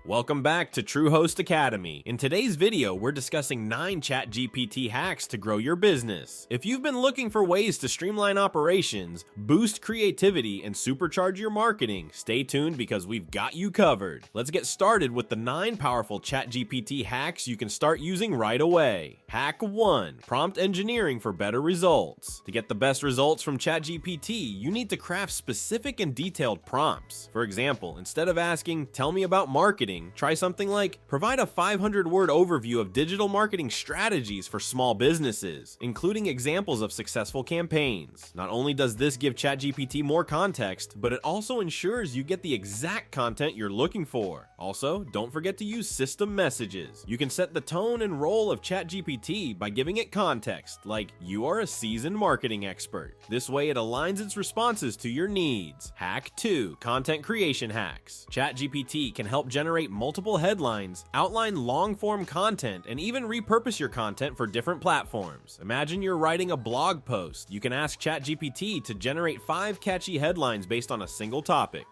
Welcome back to TrueHost Academy. In today's video, we're discussing 9 ChatGPT hacks to grow your business. If you've been looking for ways to streamline operations, boost creativity, and supercharge your marketing, stay tuned because we've got you covered. Let's get started with the 9 powerful ChatGPT hacks you can start using right away. Hack 1. Prompt engineering for better results. To get the best results from ChatGPT, you need to craft specific and detailed prompts. For example, instead of asking, "Tell me about marketing," try something like, "Provide a 500-word overview of digital marketing strategies for small businesses, including examples of successful campaigns." Not only does this give ChatGPT more context, but it also ensures you get the exact content you're looking for. Also, don't forget to use system messages. You can set the tone and role of ChatGPT by giving it context, like, "You are a seasoned marketing expert." This way it aligns its responses to your needs. Hack 2. Content creation hacks. ChatGPT can help generate multiple headlines, outline long-form content, and even repurpose your content for different platforms. Imagine you're writing a blog post. You can ask ChatGPT to generate 5 catchy headlines based on a single topic.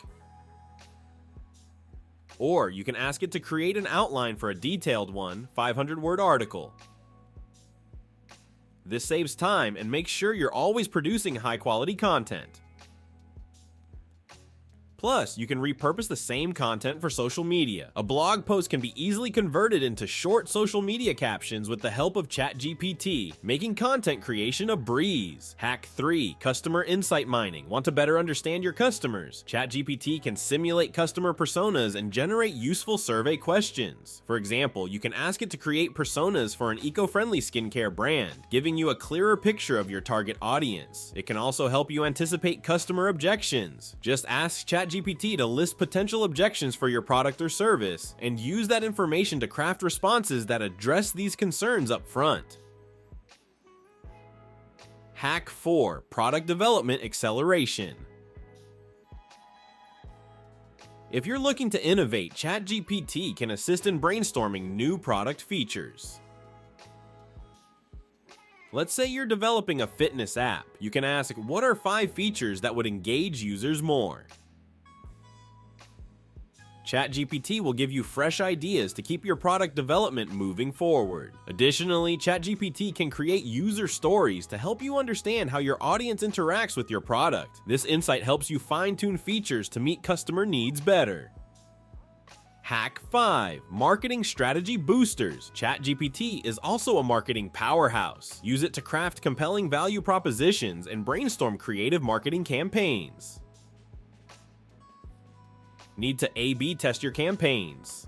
Or you can ask it to create an outline for a detailed 500-word article. This saves time and makes sure you're always producing high-quality content. Plus, you can repurpose the same content for social media. A blog post can be easily converted into short social media captions with the help of ChatGPT, making content creation a breeze. Hack 3. Customer insight mining. Want to better understand your customers? ChatGPT can simulate customer personas and generate useful survey questions. For example, you can ask it to create personas for an eco-friendly skincare brand, giving you a clearer picture of your target audience. It can also help you anticipate customer objections. Just ask ChatGPT to list potential objections for your product or service, and use that information to craft responses that address these concerns up front. Hack 4. Product development acceleration. If you're looking to innovate, ChatGPT can assist in brainstorming new product features. Let's say you're developing a fitness app. You can ask, "What are 5 features that would engage users more?" ChatGPT will give you fresh ideas to keep your product development moving forward. Additionally, ChatGPT can create user stories to help you understand how your audience interacts with your product. This insight helps you fine-tune features to meet customer needs better. Hack 5. Marketing strategy boosters. ChatGPT is also a marketing powerhouse. Use it to craft compelling value propositions and brainstorm creative marketing campaigns. Need to A/B test your campaigns?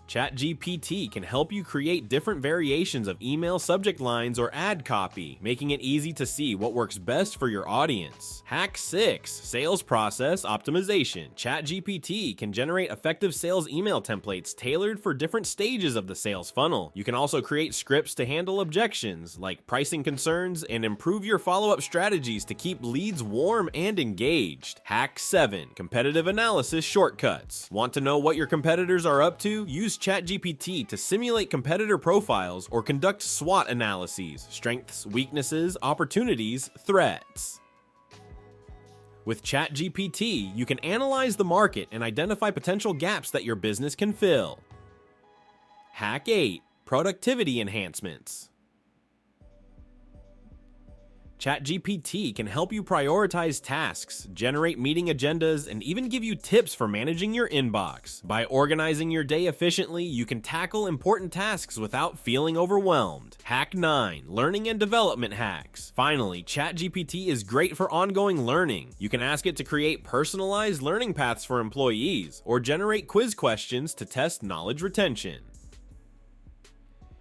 ChatGPT can help you create different variations of email subject lines or ad copy, making it easy to see what works best for your audience. Hack 6. Sales process optimization. ChatGPT can generate effective sales email templates tailored for different stages of the sales funnel. You can also create scripts to handle objections, like pricing concerns, and improve your follow-up strategies to keep leads warm and engaged. Hack 7. Competitive analysis shortcuts. Want to know what your competitors are up to? Use ChatGPT to simulate competitor profiles or conduct SWOT analyses: strengths, weaknesses, opportunities, threats. With ChatGPT, you can analyze the market and identify potential gaps that your business can fill. Hack 8. Productivity enhancements. ChatGPT can help you prioritize tasks, generate meeting agendas, and even give you tips for managing your inbox. By organizing your day efficiently, you can tackle important tasks without feeling overwhelmed. Hack 9. Learning and development hacks. Finally, ChatGPT is great for ongoing learning. You can ask it to create personalized learning paths for employees, or generate quiz questions to test knowledge retention.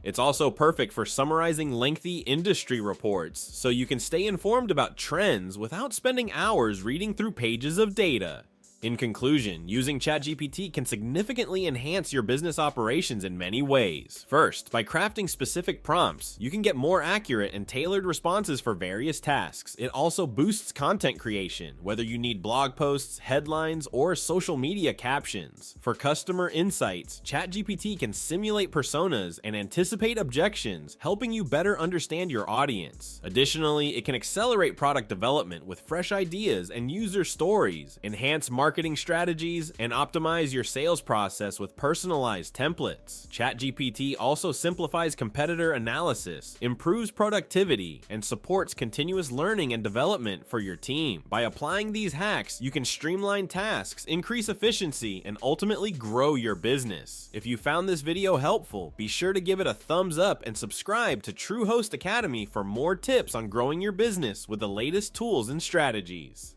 It's also perfect for summarizing lengthy industry reports, so you can stay informed about trends without spending hours reading through pages of data. In conclusion, using ChatGPT can significantly enhance your business operations in many ways. First, by crafting specific prompts, you can get more accurate and tailored responses for various tasks. It also boosts content creation, whether you need blog posts, headlines, or social media captions. For customer insights, ChatGPT can simulate personas and anticipate objections, helping you better understand your audience. Additionally, it can accelerate product development with fresh ideas and user stories, enhance marketing marketing strategies, and optimize your sales process with personalized templates. ChatGPT also simplifies competitor analysis, improves productivity, and supports continuous learning and development for your team. By applying these hacks, you can streamline tasks, increase efficiency, and ultimately grow your business. If you found this video helpful, be sure to give it a thumbs up and subscribe to TrueHost Academy for more tips on growing your business with the latest tools and strategies.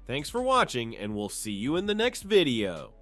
Thanks for watching, and we'll see you in the next video.